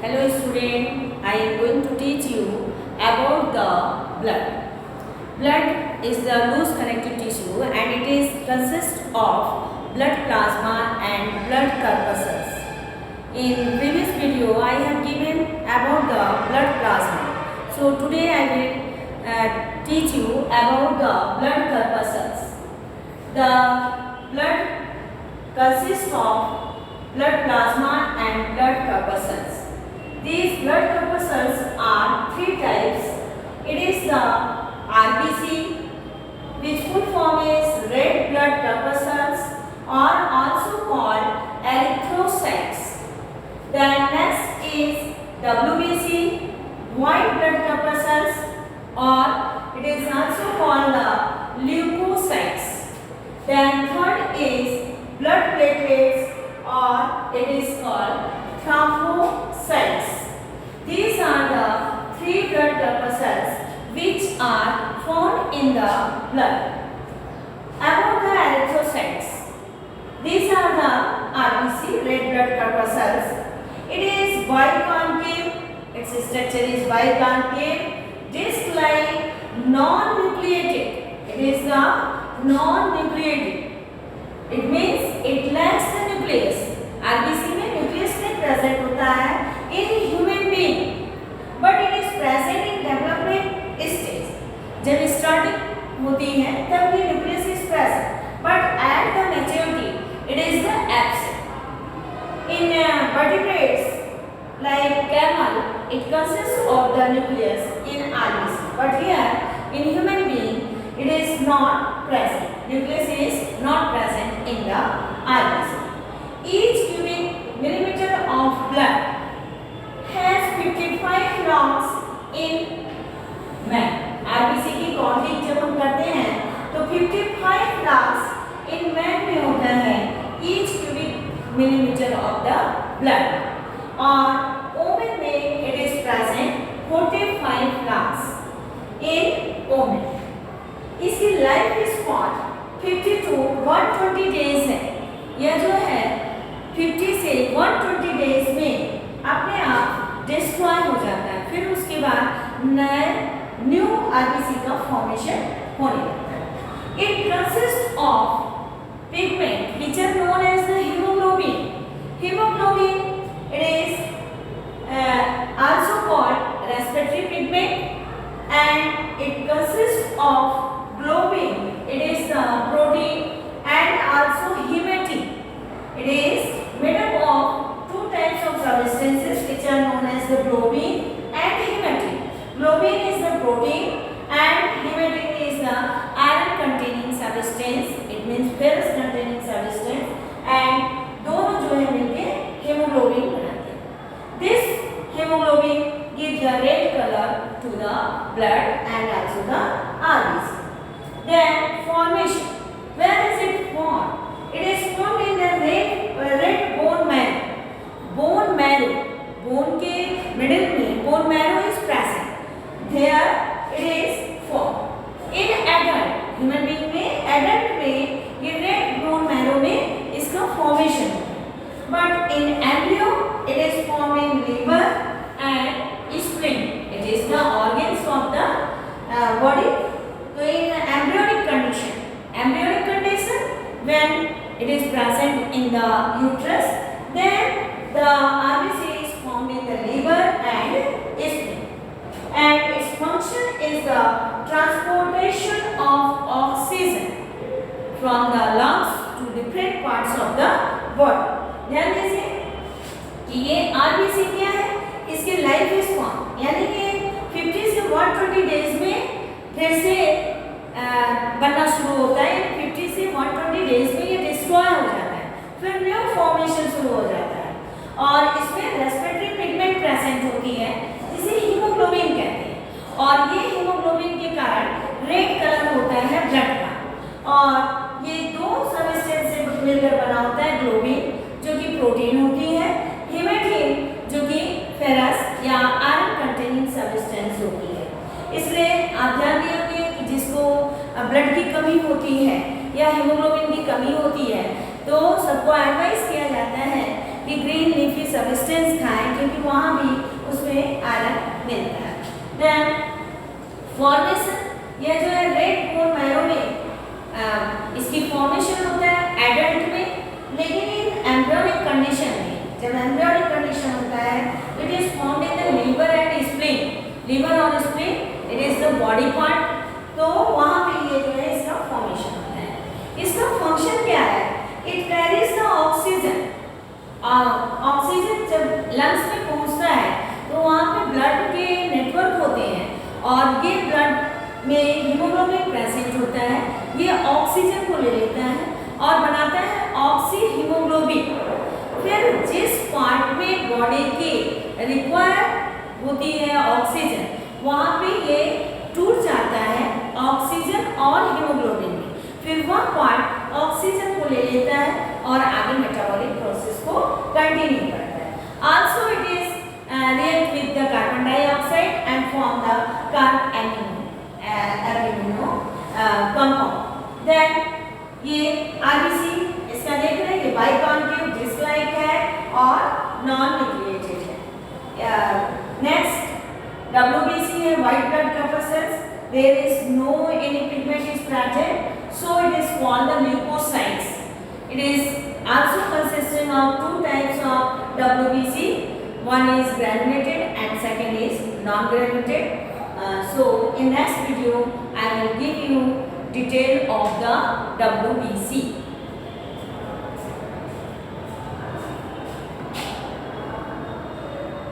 Hello student, I am going to teach you about the blood. Blood is the loose connective tissue and it is consists of blood plasma and blood corpuscles. In previous video I have given about the blood plasma. So today I will teach you about the blood corpuscles. The blood consists of blood plasma and blood corpuscles. These blood corpuscles are three types. It is the RBC, which full form is red blood corpuscles, or also called erythrocytes. The next is WBC, white blood corpuscles, or it is also called the leukocytes. Then third is blood platelets, or it is called thrombocytes. These are the three blood corpuscles which are found in the blood. About the erythrocytes, these are the RBC, red blood corpuscles. It is biconcave, its structure is biconcave, disc-like, non-nucleated. It is the non-nucleated. It means it lacks the nucleus. RBC में nucleus में present होता है in human being, but it is present in development stage. जब starting होती है तब ये nucleus is present, but at the maturity it is the absent. In vertebrates like camel, it consists of the nucleus in RBC, but here in human being it is not present. Nucleus is not present in the RBC. Each cubic millimeter of blood has 55 logs in man. RBC की counting जब हम करते हैं तो 55 logs in man में होता है each cubic millimeter of the blood. और women में it is present 45 logs in women. इसकी लाइफ स्पॉन 50 to 120 डेज है. यह जो है 50 से 120 डेज में अपने आप डिस्ट्रॉय हो जाता है. फिर उसके बाद न्यू आरबीसी का फॉर्मेशन होने लगता है. It consist of pigment which are known as the haemoglobin. Haemoglobin it is also called respiratory pigment and it consist of globin. It is the protein and also hematine. It is made up of two types of substances which are known as the globin and hematine. Globin is the protein and hematine is the iron containing substance. It means ferrous containing substance. And दोनों जो है मिलके hemoglobin बनाते हैं. This hemoglobin gives the red color to the blood and also the RBC. Then formation. Where is it formed? It is formed in the red bone marrow. Bone marrow. Bone के middle में bone marrow is present. There it is formed. In adult, human being में adult में ये red bone marrow में इसका formation है. But in embryo it is formed in liver and spleen. It is the organs of the body. So in embryonic condition, when it is present in the uterus, then the RBC is formed in the liver and spleen. And its function is the transportation of oxygen from the lungs to different parts of the body. ध्यान दीजिए कि ये RBC क्या है, इसके life spawn यानी कि 50 से 120 डेज में फिर से बनना शुरू होता है. 50 से 120 डेज में ये डिस्ट्रॉय हो जाता है, फिर न्यू फॉर्मेशन शुरू हो जाता है. और इसमें रेस्पिरेटरी पिगमेंट प्रेजेंट होती है जिसे हीमोग्लोबिन कहते हैं. और ये हीमोग्लोबिन के कारण रेड कलर होता है ब्लड का. और ये दो सबस्टेंस से मिलकर बना होता है ग्लोबिन जो कि प्रोटीन होती है, हेमेटिन जो कि फेरस या आयरन कंटेनिंग सबस्टेंस होती है. इसलिए आप ध्यान दिएंगे कि जिसको ब्लड की कमी होती है या हीमोग्लोबिन की कमी होती है तो सबको एडवाइस किया जाता है कि ग्रीन लीफी सब्सटेंस खाएं क्योंकि वहाँ भी उसमें आयरन मिलता है। देन फॉर्मेशन, यह जो है रेड बोन मैरो में इसकी फॉर्मेशन होता है एडल्ट में, लेकिन इन एम्ब्रियोनिक कंडीशन में, जब एम्ब्रियोनिक कंडीशन होता है it is found in the liver and spleen, liver और spleen it is the body part, तो वहाँ पे ये जो है इसका फॉर्मेशन होता है। इसका फंक्शन क्या है? It carries the oxygen, oxygen जब लंग्स में पहुँचता है तो वहाँ पे ब्लड के नेटवर्क होते हैं और ये ब्लड में हीमोग्लोबिन प्रेजेंट होता है, ये ऑक्सीजन को ले लेता है और बनाता है ऑक्सी हीमोग्लोबिन। फिर जिस पार्ट में बॉडी की रिक्वायर होती है ऑक्सीजन, वहाँ पे ये टूट जाता है ऑक्सीजन और हीमोग्लोबिन में, फिर वह पार्ट ऑक्सीजन को ले लेता है और आगे मेटाबॉलिक प्रोसेस को कंटिन्यू करता है। Also it is react with the carbon dioxide and form the carb amino compound। Then ये RBC इसका देख रहे हैं, ये बाइकॉन्केव डिस्क लाइक है और नॉन न्यूक्लिएटेड है। नेक्स्ट WBC है white blood corpuscles, there is no any pigment is present, so it is called the leukocytes। It is also consisting of two types of WBC, one is granulated and second is non-granulated। So in next video I will give you detail of the WBC।